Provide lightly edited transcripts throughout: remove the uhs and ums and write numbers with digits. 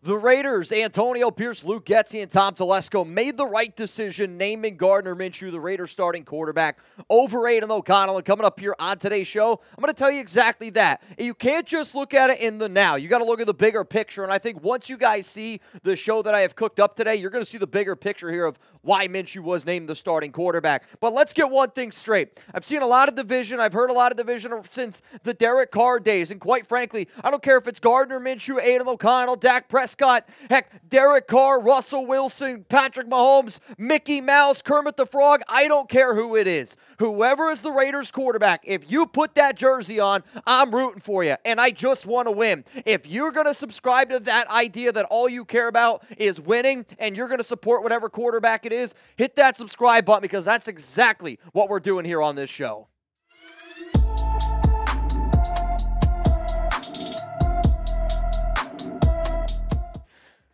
The Raiders, Antonio Pierce, Luke Getsy, and Tom Telesco made the right decision naming Gardner Minshew the Raiders starting quarterback over Aidan O'Connell. And coming up here on today's show, I'm going to tell you exactly that. And you can't just look at it in the now. You got to look at the bigger picture. And I think once you guys see the show that I have cooked up today, you're going to see the bigger picture here of why Minshew was named the starting quarterback. But let's get one thing straight. I've seen a lot of division. I've heard a lot of division since the Derek Carr days. And quite frankly, I don't care if it's Gardner Minshew, Aidan O'Connell, Dak Prescott, heck, Derek Carr, Russell Wilson, Patrick Mahomes, Mickey Mouse, Kermit the Frog. I don't care who it is. Whoever is the Raiders quarterback, if you put that jersey on, I'm rooting for you, and I just want to win. If you're going to subscribe to that idea that all you care about is winning and you're going to support whatever quarterback it is, hit that subscribe button because that's exactly what we're doing here on this show.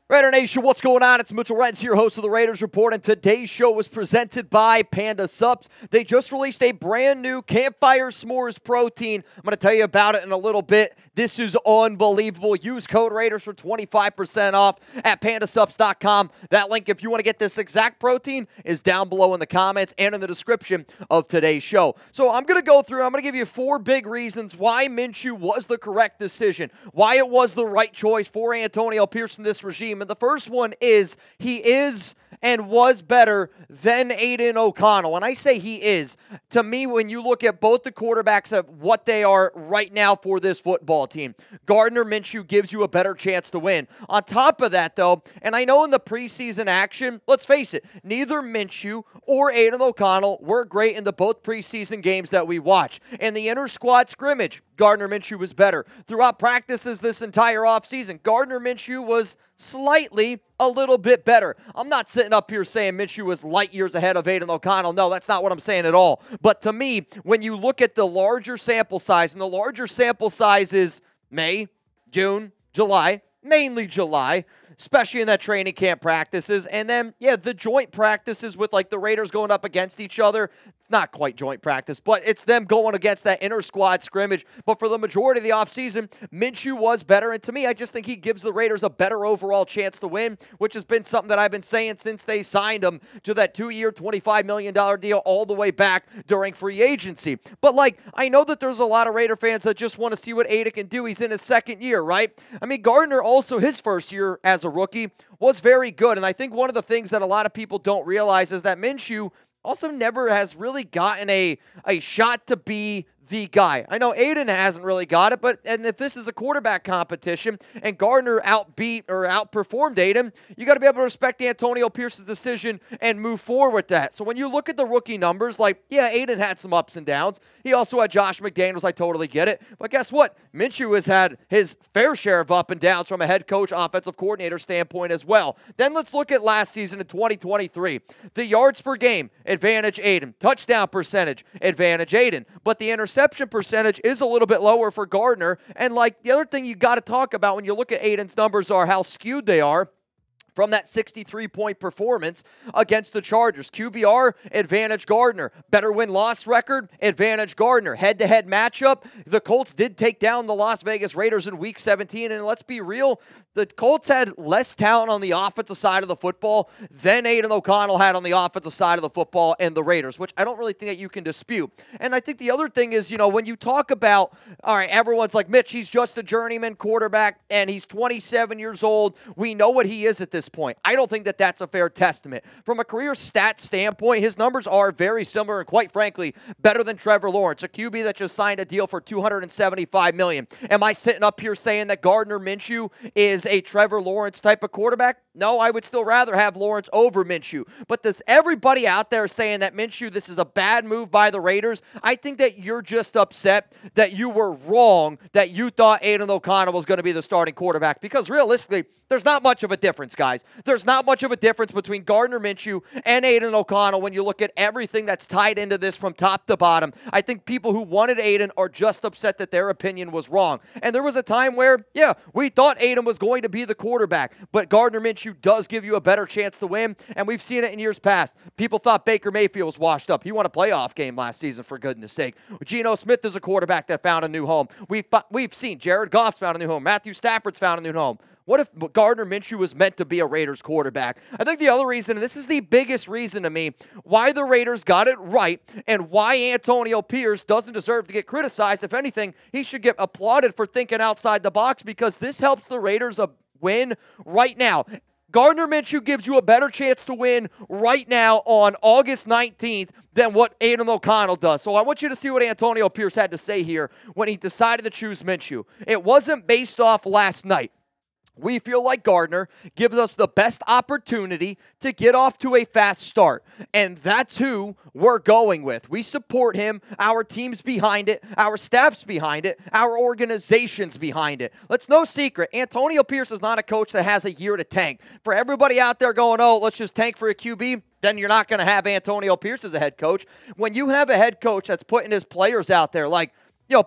Raider Nation, what's going on? It's Mitchell Renz here, host of the Raiders Report, and today's show was presented by Panda Subs. They just released a brand new Campfire S'mores protein. I'm going to tell you about it in a little bit. This is unbelievable. Use code Raiders for 25% off at pandasubs.com. That link, if you want to get this exact protein, is down below in the comments and in the description of today's show. So I'm going to go through, I'm going to give you 4 big reasons why Minshew was the correct decision, why it was the right choice for Antonio Pierce in this regime. And the first one is he is and was better than Aidan O'Connell. And I say he is. To me, when you look at both the quarterbacks of what they are right now for this football team, Gardner Minshew gives you a better chance to win. On top of that, though, and I know in the preseason action, let's face it, neither Minshew or Aidan O'Connell were great in the both preseason games that we watched. In the inter-squad scrimmage, Gardner Minshew was better. Throughout practices this entire offseason, Gardner Minshew was slightly a little bit better. I'm not sitting up here saying Minshew was light years ahead of Aidan O'Connell. No, that's not what I'm saying at all. But to me, when you look at the larger sample size, and the larger sample size is May, June, July, mainly July, especially in that training camp practices. And then, yeah, the joint practices with like the Raiders going up against each other. It's not quite joint practice, but it's them going against that inter-squad scrimmage. But for the majority of the offseason, Minshew was better. And to me, I just think he gives the Raiders a better overall chance to win, which has been something that I've been saying since they signed him to that 2-year, $25 million deal all the way back during free agency. But, like, I know that there's a lot of Raider fans that just want to see what Aidan can do. He's in his second year, right? I mean, Gardner also, his first year as a rookie, was very good. And I think one of the things that a lot of people don't realize is that Minshew also never has really gotten a shot to be the guy. I know Aidan hasn't really got it, and if this is a quarterback competition and Gardner outbeat or outperformed Aidan, you got to be able to respect Antonio Pierce's decision and move forward with that. So when you look at the rookie numbers, like, yeah, Aidan had some ups and downs. He also had Josh McDaniels. I totally get it. But guess what? Minshew has had his fair share of up and downs from a head coach, offensive coordinator standpoint as well. Then let's look at last season in 2023. The yards per game, advantage Aidan. Touchdown percentage, advantage Aidan. But the interception percentage is a little bit lower for Gardner. And like the other thing you got to talk about when you look at Aidan's numbers are how skewed they are from that 63-point performance against the Chargers. QBR, advantage Gardner. Better win-loss record, advantage Gardner. Head-to-head matchup, the Colts did take down the Las Vegas Raiders in Week 17, and let's be real, the Colts had less talent on the offensive side of the football than Aidan O'Connell had on the offensive side of the football and the Raiders, which I don't really think that you can dispute. And I think the other thing is, you know, when you talk about, all right, everyone's like, Mitch, he's just a journeyman quarterback, and he's 27 years old. We know what he is at this point. I don't think that that's a fair testament. From a career stats standpoint, his numbers are very similar and, quite frankly, better than Trevor Lawrence, a QB that just signed a deal for $275 million. Am I sitting up here saying that Gardner Minshew is a Trevor Lawrence type of quarterback? No, I would still rather have Lawrence over Minshew. But does everybody out there saying that Minshew, this is a bad move by the Raiders? I think that you're just upset that you were wrong, that you thought Aidan O'Connell was going to be the starting quarterback. Because realistically, there's not much of a difference, guys. There's not much of a difference between Gardner Minshew and Aidan O'Connell when you look at everything that's tied into this from top to bottom. I think people who wanted Aidan are just upset that their opinion was wrong. And there was a time where, yeah, we thought Aidan was going to be the quarterback, but Gardner Minshew does give you a better chance to win, and we've seen it in years past. People thought Baker Mayfield was washed up. He won a playoff game last season, for goodness sake. Geno Smith is a quarterback that found a new home. We've seen Jared Goff's found a new home. Matthew Stafford's found a new home. What if Gardner Minshew was meant to be a Raiders quarterback? I think the other reason, and this is the biggest reason to me, why the Raiders got it right and why Antonio Pierce doesn't deserve to get criticized. If anything, he should get applauded for thinking outside the box, because this helps the Raiders win right now. Gardner Minshew gives you a better chance to win right now on August 19th than what Aidan O'Connell does. So I want you to see what Antonio Pierce had to say here when he decided to choose Minshew. It wasn't based off last night. We feel like Gardner gives us the best opportunity to get off to a fast start, and that's who we're going with. We support him. Our team's behind it. Our staff's behind it. Our organization's behind it. It's no secret, Antonio Pierce is not a coach that has a year to tank. For everybody out there going, oh, let's just tank for a QB, then you're not going to have Antonio Pierce as a head coach. When you have a head coach that's putting his players out there, like,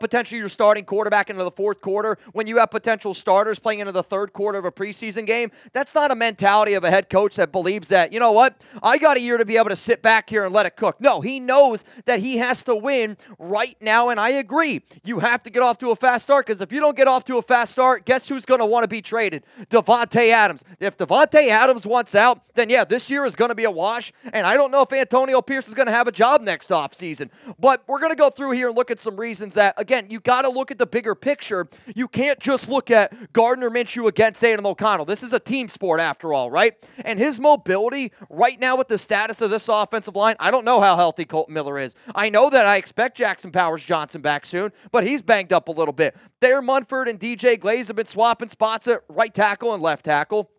potentially your starting quarterback into the fourth quarter, when you have potential starters playing into the third quarter of a preseason game, that's not a mentality of a head coach that believes that, you know what, I got a year to be able to sit back here and let it cook. No, he knows that he has to win right now, and I agree. You have to get off to a fast start, because if you don't get off to a fast start, guess who's going to want to be traded? Davante Adams. If Davante Adams wants out, then yeah, this year is going to be a wash, and I don't know if Antonio Pierce is going to have a job next offseason. But we're going to go through here and look at some reasons that, again, you got to look at the bigger picture. You can't just look at Gardner Minshew against Aidan O'Connell. This is a team sport after all, right? And his mobility right now with the status of this offensive line, I don't know how healthy Colton Miller is. I know that I expect Jackson Powers-Johnson back soon, but he's banged up a little bit. Thayer Munford and DJ Glaze have been swapping spots at right tackle and left tackle.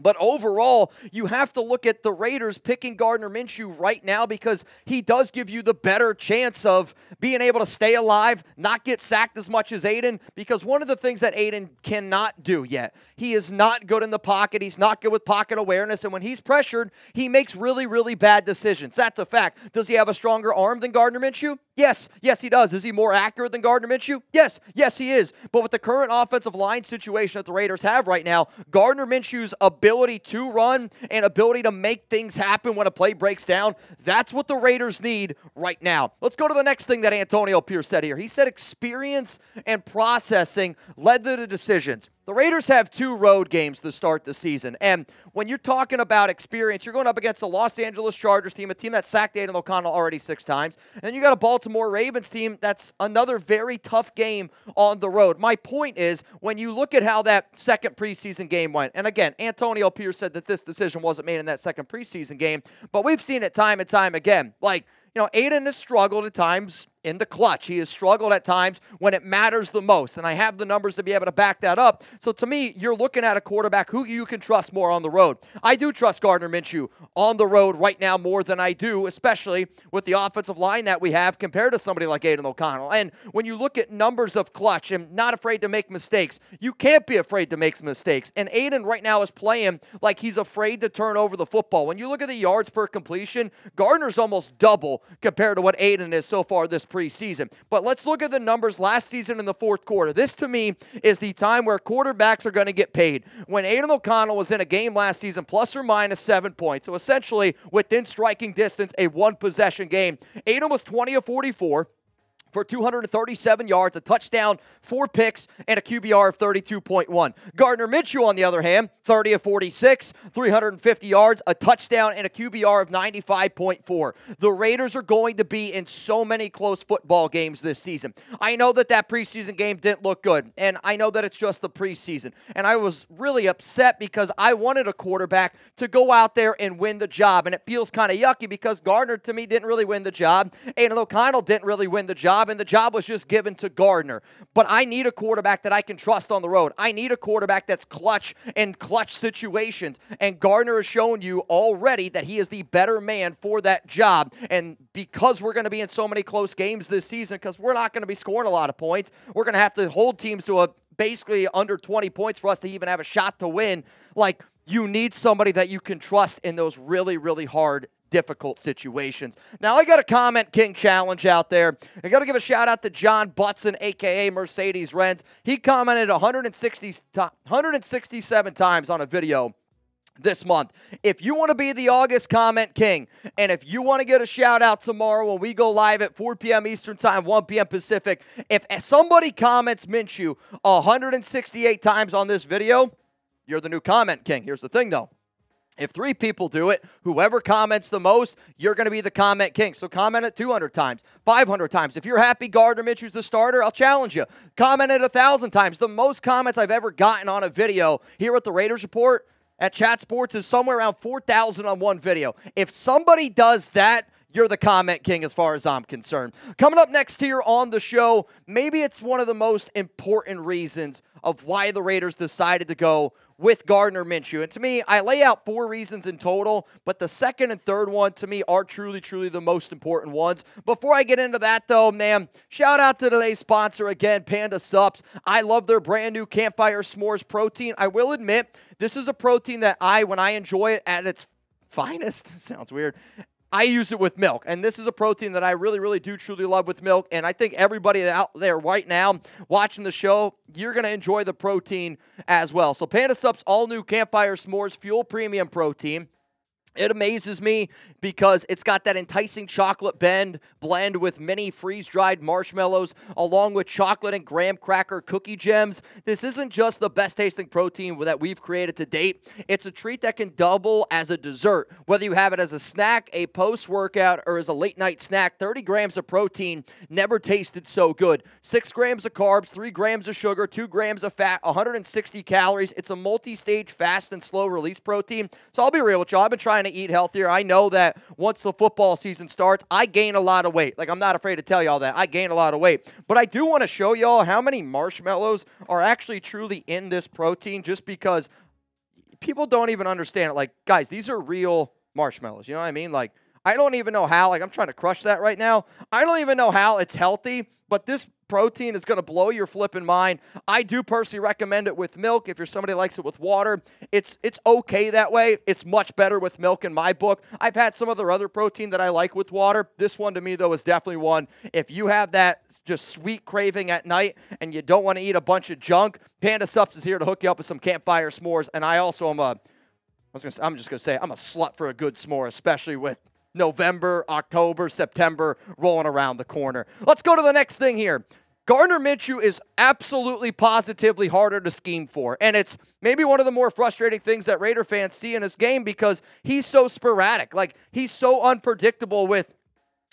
But overall, you have to look at the Raiders picking Gardner Minshew right now, because he does give you the better chance of being able to stay alive, not get sacked as much as Aidan, because one of the things that Aidan cannot do yet, he is not good in the pocket. He's not good with pocket awareness, and when he's pressured, he makes really, really bad decisions. That's a fact. Does he have a stronger arm than Gardner Minshew? Yes. Yes, he does. Is he more accurate than Gardner Minshew? Yes. Yes, he is. But with the current offensive line situation that the Raiders have right now, Gardner Minshew's ability to run and ability to make things happen when a play breaks down, that's what the Raiders need right now. Let's go to the next thing that Antonio Pierce said here. He said experience and processing led to the decisions. The Raiders have 2 road games to start the season, and when you're talking about experience, you're going up against the Los Angeles Chargers team, a team that sacked Aidan O'Connell already 6 times, and then you got a Baltimore Ravens team that's another very tough game on the road. My point is, when you look at how that second preseason game went, and again, Antonio Pierce said that this decision wasn't made in that second preseason game, but we've seen it time and time again. Like, Aidan has struggled at times in the clutch. He has struggled at times when it matters the most, and I have the numbers to be able to back that up. So to me, you're looking at a quarterback who you can trust more on the road. I do trust Gardner Minshew on the road right now more than I do, especially with the offensive line that we have compared to somebody like Aidan O'Connell. And when you look at numbers of clutch and not afraid to make mistakes, you can't be afraid to make mistakes. And Aidan right now is playing like he's afraid to turn over the football. When you look at the yards per completion, Gardner's almost double compared to what Aidan is so far this preseason. But let's look at the numbers last season in the fourth quarter. This, to me, is the time where quarterbacks are going to get paid. When Aidan O'Connell was in a game last season, plus or minus 7 points, so essentially within striking distance, a one-possession game, Aidan was 20 of 44. For 237 yards, a touchdown, 4 picks, and a QBR of 32.1. Gardner Minshew, on the other hand, 30 of 46, 350 yards, a touchdown, and a QBR of 95.4. The Raiders are going to be in so many close football games this season. I know that preseason game didn't look good, and I know that it's just the preseason. And I was really upset because I wanted a quarterback to go out there and win the job, and it feels kind of yucky because Gardner, to me, didn't really win the job. Aidan O'Connell didn't really win the job, and the job was just given to Gardner. But I need a quarterback that I can trust on the road. I need a quarterback that's clutch in clutch situations. And Gardner has shown you already that he is the better man for that job. And because we're going to be in so many close games this season, because we're not going to be scoring a lot of points, we're going to have to hold teams to a basically under 20 points for us to even have a shot to win. Like, you need somebody that you can trust in those really, really hard difficult situations. Now, I got a Comment King challenge out there. I got to give a shout out to John Butson, a.k.a. Mercedes Renz. He commented 167 times on a video this month. If you want to be the August Comment King, and if you want to get a shout out tomorrow when we go live at 4 p.m. Eastern Time, 1 p.m. Pacific, if somebody comments Minshew 168 times on this video, you're the new comment king. Here's the thing, though. If 3 people do it, whoever comments the most, you're going to be the comment king. So comment it 200 times, 500 times. If you're happy Gardner Minshew's the starter, I'll challenge you. Comment it 1,000 times. The most comments I've ever gotten on a video here at the Raiders Report at Chat Sports is somewhere around 4,000 on one video. If somebody does that, you're the comment king as far as I'm concerned. Coming up next here on the show, maybe it's one of the most important reasons of why the Raiders decided to go with Gardner Minshew. And to me, I lay out 4 reasons in total, but the second and third one to me are truly, truly the most important ones. Before I get into that though, man, shout out to today's sponsor again, Panda Sups. I love their brand new Campfire S'mores protein. I will admit, this is a protein that when I enjoy it at its finest, sounds weird, I use it with milk, and this is a protein that I really, really do truly love with milk, and I think everybody out there right now watching the show, you're going to enjoy the protein as well. So Panda Sup's all-new Campfire S'mores Fuel Premium Protein. It amazes me because it's got that enticing chocolate blend with mini freeze-dried marshmallows along with chocolate and graham cracker cookie gems. This isn't just the best-tasting protein that we've created to date. It's a treat that can double as a dessert. Whether you have it as a snack, a post-workout, or as a late-night snack, 30 grams of protein never tasted so good. 6 grams of carbs, 3 grams of sugar, 2 grams of fat, 160 calories. It's a multi-stage fast and slow-release protein. So I'll be real with you. I've been trying to eat healthier. I know that once the football season starts, I gain a lot of weight. Like, I'm not afraid to tell y'all that. I gain a lot of weight. But I do want to show y'all how many marshmallows are actually truly in this protein just because people don't even understand it. Like, guys, these are real marshmallows. You know what I mean? Like, I don't even know how. Like, I'm trying to crush that right now. I don't even know how it's healthy, but this protein is going to blow your flipping mind. I do personally recommend it with milk. If you're somebody who likes it with water, it's okay that way. It's much better with milk in my book. I've had some other protein that I like with water. This one to me, though, is definitely one. If you have that just sweet craving at night and you don't want to eat a bunch of junk, Panda Sups is here to hook you up with some Campfire S'mores. And I also am I'm just going to say I'm a slut for a good s'more, especially with November, October, September rolling around the corner. Let's go to the next thing here. Gardner Minshew is absolutely positively harder to scheme for, and it's maybe one of the more frustrating things that Raider fans see in his game because he's so sporadic. Like, he's so unpredictable with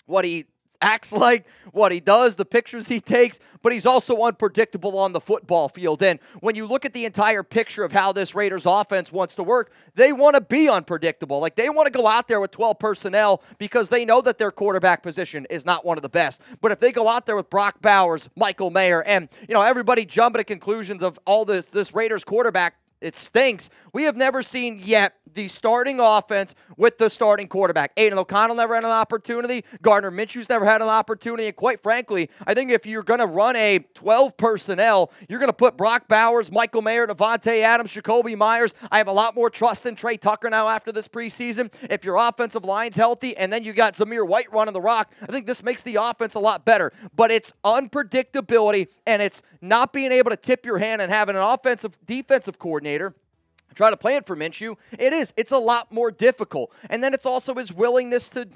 what he acts like, what he does, the pictures he takes, but he's also unpredictable on the football field. And when you look at the entire picture of how this Raiders offense wants to work, they want to be unpredictable. Like, they want to go out there with 12 personnel because they know that their quarterback position is not one of the best. But if they go out there with Brock Bowers, Michael Mayer, and, everybody jumping to conclusions of all this Raiders quarterback, it stinks. We have never seen yet the starting offense with the starting quarterback. Aidan O'Connell never had an opportunity. Gardner Minshew's never had an opportunity. And quite frankly, I think if you're going to run a 12 personnel, you're going to put Brock Bowers, Michael Mayer, Devontae Adams, Jacoby Myers. I have a lot more trust in Trey Tucker now after this preseason. If your offensive line's healthy and then you got Zamir White running the rock, I think this makes the offense a lot better. But it's unpredictability and it's not being able to tip your hand and having an defensive coordinator try to plan for Minshew. It's a lot more difficult. And then it's also his willingness to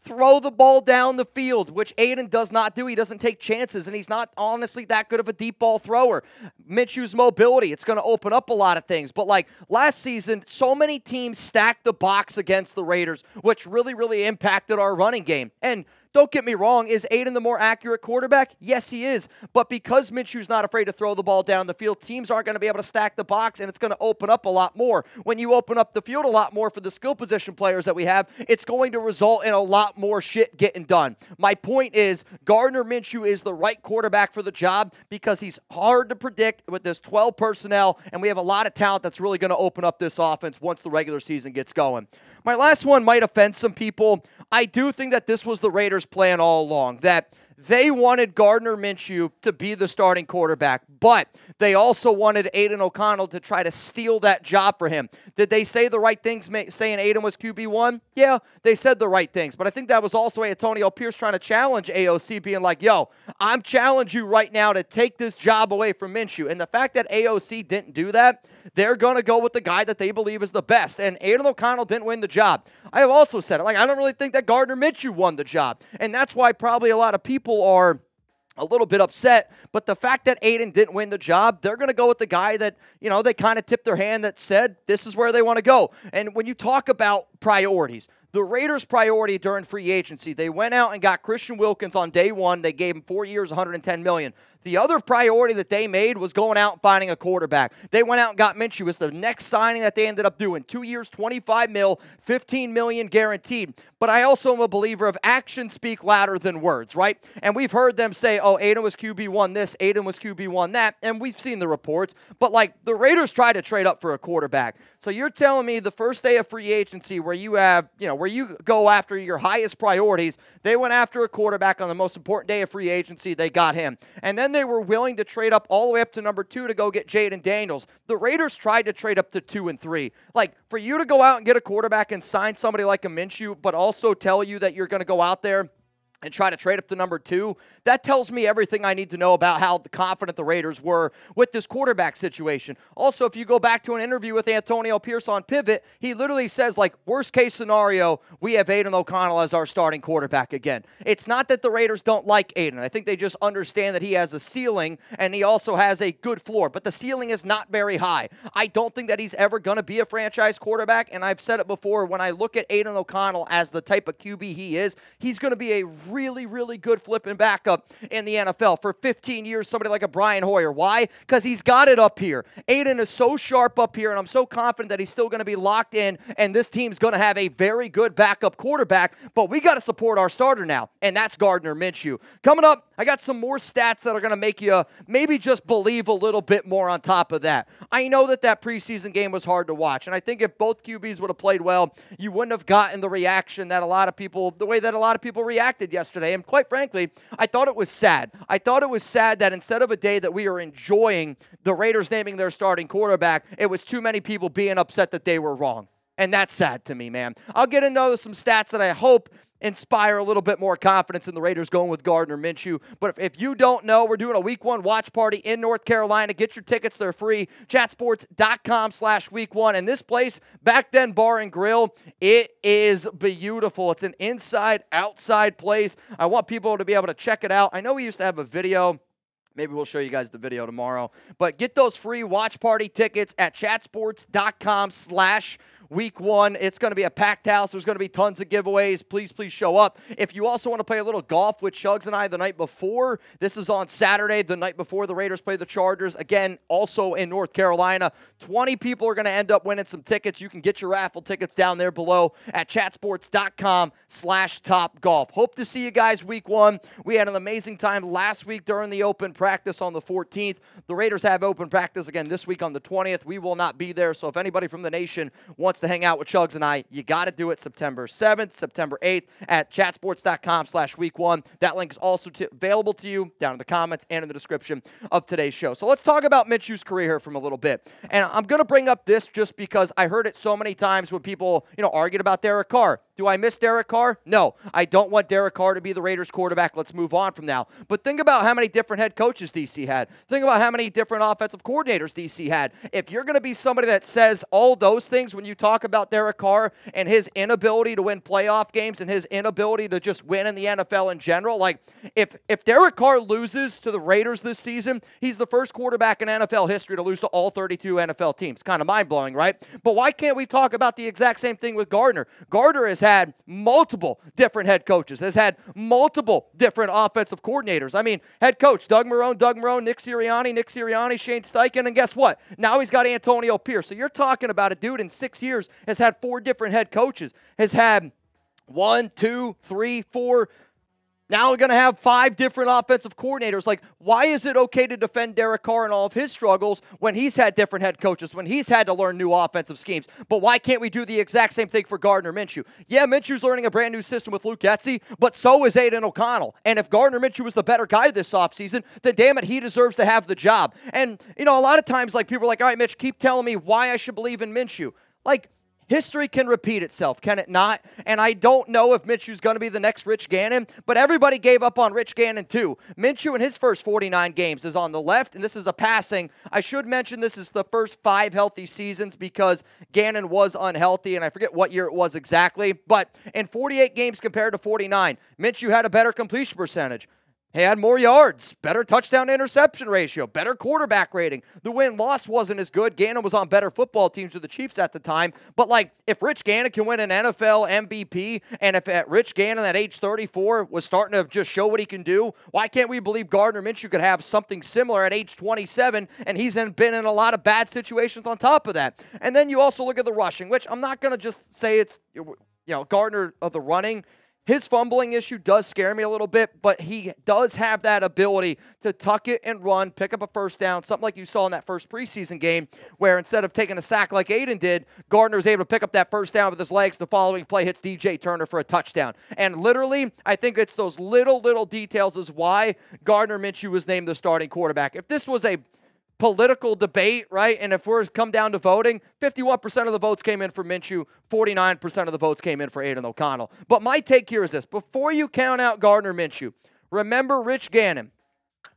throw the ball down the field, which Aidan does not do. He doesn't take chances, and he's not honestly that good of a deep ball thrower. Minshew's mobility, it's going to open up a lot of things. But like last season, so many teams stacked the box against the Raiders, which really, really impacted our running game. And don't get me wrong, is Aidan the more accurate quarterback? Yes, he is. But because Minshew's not afraid to throw the ball down the field, teams aren't going to be able to stack the box, and it's going to open up a lot more. When you open up the field a lot more for the skill position players that we have, it's going to result in a lot more shit getting done. My point is, Gardner Minshew is the right quarterback for the job because he's hard to predict with this 12 personnel, and we have a lot of talent that's really going to open up this offense once the regular season gets going. My last one might offend some people. I do think that this was the Raiders' plan all along, that they wanted Gardner Minshew to be the starting quarterback, but they also wanted Aidan O'Connell to try to steal that job for him. Did they say the right things saying Aidan was QB1? Yeah, they said the right things, but I think that was also Antonio Pierce trying to challenge AOC, being like, yo, I'm challenging you right now to take this job away from Minshew. And the fact that AOC didn't do that, they're going to go with the guy that they believe is the best. And Aidan O'Connell didn't win the job. I have also said it. Like, I don't really think that Gardner Minshew won the job. And that's why probably a lot of people are a little bit upset, but the fact that Aidan didn't win the job, they're going to go with the guy that, they kind of tipped their hand that said this is where they want to go. And when you talk about priorities, the Raiders' priority during free agency, they went out and got Christian Wilkins on day one. They gave him 4 years, $110 million. The other priority that they made was going out and finding a quarterback. They went out and got Minshew. It's the next signing that they ended up doing. 2 years, $25 million, $15 million guaranteed. But I also am a believer of actions speak louder than words, right? And we've heard them say, oh, Aidan was QB1 this, Aidan was QB1 that, and we've seen the reports. But, the Raiders tried to trade up for a quarterback. So you're telling me the first day of free agency where you have, where you go after your highest priorities, they went after a quarterback on the most important day of free agency, they got him. And then they were willing to trade up all the way up to number 2 to go get Jaden Daniels. The Raiders tried to trade up to 2 and 3. For you to go out and get a quarterback and sign somebody like a Minshew, but also tell you that you're going to go out there and try to trade up to number 2, that tells me everything I need to know about how confident the Raiders were with this quarterback situation. Also, if you go back to an interview with Antonio Pierce on Pivot, he literally says, worst case scenario, we have Aidan O'Connell as our starting quarterback again. It's not that the Raiders don't like Aidan. I think they just understand that he has a ceiling and he also has a good floor, but the ceiling is not very high. I don't think that he's ever going to be a franchise quarterback, and I've said it before, when I look at Aidan O'Connell as the type of QB he is, he's going to be a really, really good flipping backup in the NFL. For 15 years, somebody like a Brian Hoyer. Why? Because he's got it up here. Aidan is so sharp up here, and I'm so confident that he's still going to be locked in, and this team's going to have a very good backup quarterback, but we got to support our starter now, and that's Gardner Minshew. Coming up, I got some more stats that are going to make you maybe just believe a little bit more on top of that. I know that preseason game was hard to watch, and I think if both QBs would have played well, you wouldn't have gotten the reaction that the way that a lot of people reacted yesterday. And quite frankly, I thought it was sad. I thought it was sad that instead of a day that we are enjoying the Raiders naming their starting quarterback, it was too many people being upset that they were wrong. And that's sad to me, man. I'll get into some stats that I hope inspire a little bit more confidence in the Raiders going with Gardner Minshew. But if you don't know, we're doing a Week 1 watch party in North Carolina. Get your tickets. They're free. chatsports.com/week1. And this place, Back Then Bar and Grill, it is beautiful. It's an inside-outside place. I want people to be able to check it out. I know we used to have a video. Maybe we'll show you guys the video tomorrow. But get those free watch party tickets at chatsports.com/week1. It's going to be a packed house. There's going to be tons of giveaways. Please show up. If you also want to play a little golf with Chuggs and I the night before, this is on Saturday, the night before the Raiders play the Chargers. Again, also in North Carolina. 20 people are going to end up winning some tickets. You can get your raffle tickets down there below at chatsports.com/topgolf. Hope to see you guys Week 1. We had an amazing time last week during the open practice on the 14th. The Raiders have open practice again this week on the 20th. We will not be there, so if anybody from the nation wants to hang out with Chuggs and I, you got to do it September 7th, September 8th at chatsports.com/week1. That link is also available to you down in the comments and in the description of today's show. So let's talk about Minshew's career here from a little bit. And I'm going to bring up this just because I heard it so many times when people, argued about Derek Carr. Do I miss Derek Carr? No, I don't want Derek Carr to be the Raiders quarterback. Let's move on from now. But think about how many different head coaches DC had. Think about how many different offensive coordinators DC had. If you're going to be somebody that says all those things when you talk about Derek Carr and his inability to win playoff games and his inability to just win in the NFL in general, if Derek Carr loses to the Raiders this season, he's the first quarterback in NFL history to lose to all 32 NFL teams. Kind of mind-blowing, right? But why can't we talk about the exact same thing with Gardner? Gardner has had multiple different head coaches, has had multiple different offensive coordinators. I mean, head coach, Doug Marrone, Nick Sirianni, Shane Steichen, and guess what? Now he's got Antonio Pierce. So you're talking about a dude in 6 years has had 4 different head coaches, has had 1, 2, 3, 4. Now we're going to have 5 different offensive coordinators. Why is it okay to defend Derek Carr and all of his struggles when he's had different head coaches, when he's had to learn new offensive schemes? But why can't we do the exact same thing for Gardner Minshew? Yeah, Minshew's learning a brand new system with Luke Getsy, but so is Aidan O'Connell. And if Gardner Minshew was the better guy this offseason, then damn it, he deserves to have the job. And, a lot of times, people are like, all right, Mitch, keep telling me why I should believe in Minshew. History can repeat itself, can it not? And I don't know if Minshew's going to be the next Rich Gannon, but everybody gave up on Rich Gannon too. Minshew in his first 49 games is on the left, and this is a passing. I should mention this is the first 5 healthy seasons because Gannon was unhealthy, and I forget what year it was exactly. But in 48 games compared to 49, Minshew had a better completion percentage. He had more yards, better touchdown to interception ratio, better quarterback rating. The win-loss wasn't as good. Gannon was on better football teams with the Chiefs at the time. But, like, if Rich Gannon can win an NFL MVP, and if Rich Gannon at age 34 was starting to just show what he can do, why can't we believe Gardner Minshew could have something similar at age 27, and he's been in a lot of bad situations on top of that? And then you also look at the rushing, which I'm not going to just say it's, Gardner of the running. His fumbling issue does scare me a little bit, but he does have that ability to tuck it and run, pick up a first down, something like you saw in that first preseason game, where instead of taking a sack like Aidan did, Gardner was able to pick up that first down with his legs. The following play hits DJ Turner for a touchdown. And literally, I think it's those little details is why Gardner Minshew was named the starting quarterback. If this was a political debate, right? And if we're come down to voting, 51% of the votes came in for Minshew, 49% of the votes came in for Aidan O'Connell. But my take here is this. Before you count out Gardner Minshew, remember Rich Gannon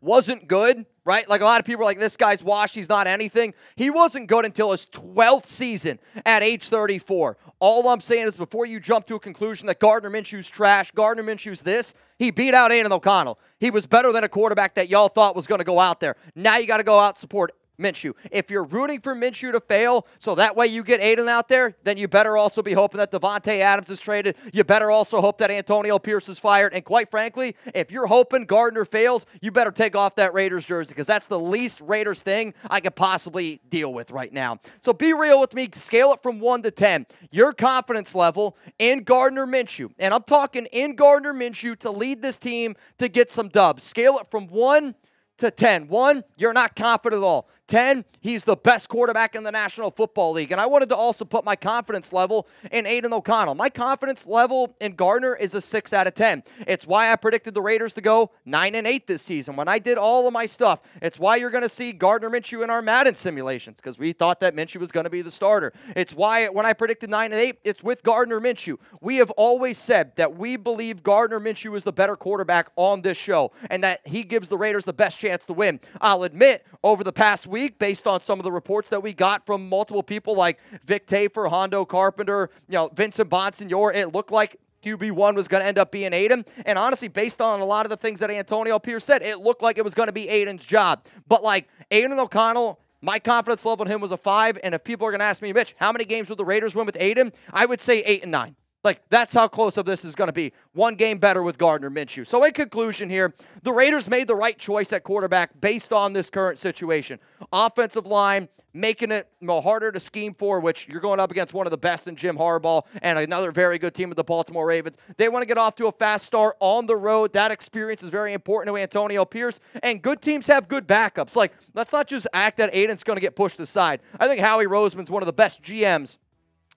wasn't good, right? Like a lot of people are like, this guy's washed, he's not anything. He wasn't good until his 12th season at age 34. All I'm saying is before you jump to a conclusion that Gardner Minshew's trash, Gardner Minshew's this, he beat out Aidan O'Connell. He was better than a quarterback that y'all thought was going to go out there. Now you got to go out and support Minshew. If you're rooting for Minshew to fail, so that way you get Aidan out there, then you better also be hoping that Devontae Adams is traded. You better also hope that Antonio Pierce is fired. And quite frankly, if you're hoping Gardner fails, you better take off that Raiders jersey because that's the least Raiders thing I could possibly deal with right now. So be real with me. Scale it from 1 to 10. Your confidence level in Gardner Minshew. And I'm talking in Gardner Minshew to lead this team to get some dubs. Scale it from 1 to 10. 1, you're not confident at all. 10, he's the best quarterback in the National Football League. And I wanted to also put my confidence level in Aidan O'Connell. My confidence level in Gardner is a 6 out of 10. It's why I predicted the Raiders to go 9-8 this season when I did all of my stuff. It's why you're going to see Gardner Minshew in our Madden simulations because we thought that Minshew was going to be the starter. It's why when I predicted 9-8, it's with Gardner Minshew. We have always said that we believe Gardner Minshew is the better quarterback on this show and that he gives the Raiders the best chance to win. I'll admit, over the past week, based on some of the reports that we got from multiple people like Vic Tafur, Hondo Carpenter, Vincent Bonsignor, it looked like QB1 was going to end up being Aidan. And honestly, based on a lot of the things that Antonio Pierce said, it looked like it was going to be Aidan's job. But like Aidan O'Connell, my confidence level in him was a 5. And if people are going to ask me, Mitch, how many games would the Raiders win with Aidan? I would say 8 and 9. Like, that's how close of this is going to be. One game better with Gardner Minshew. So in conclusion here, the Raiders made the right choice at quarterback based on this current situation. Offensive line, making it harder to scheme for, which you're going up against one of the best in Jim Harbaugh and another very good team with the Baltimore Ravens. They want to get off to a fast start on the road. That experience is very important to Antonio Pierce, and good teams have good backups. Like, let's not just act that Aidan's going to get pushed aside. I think Howie Roseman's one of the best GMs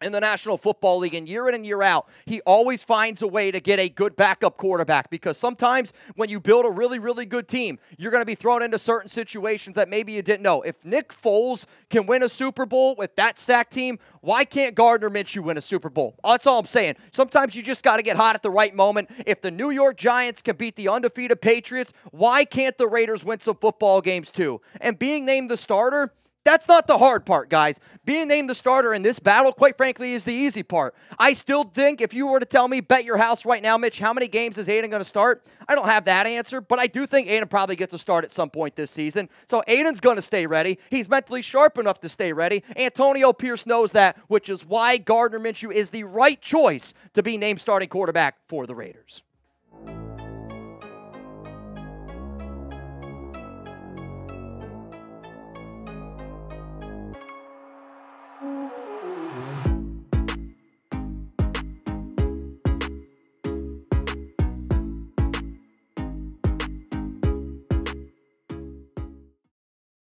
in the National Football League, and year in and year out, he always finds a way to get a good backup quarterback because sometimes when you build a really, really good team, you're going to be thrown into certain situations that maybe you didn't know. If Nick Foles can win a Super Bowl with that stacked team, why can't Gardner Minshew win a Super Bowl? That's all I'm saying. Sometimes you just got to get hot at the right moment. If the New York Giants can beat the undefeated Patriots, why can't the Raiders win some football games too? And being named the starter, that's not the hard part, guys. Being named the starter in this battle, quite frankly, is the easy part. I still think if you were to tell me, bet your house right now, Mitch, how many games is Aidan going to start? I don't have that answer, but I do think Aidan probably gets a start at some point this season. So Aidan's going to stay ready. He's mentally sharp enough to stay ready. Antonio Pierce knows that, which is why Gardner Minshew is the right choice to be named starting quarterback for the Raiders.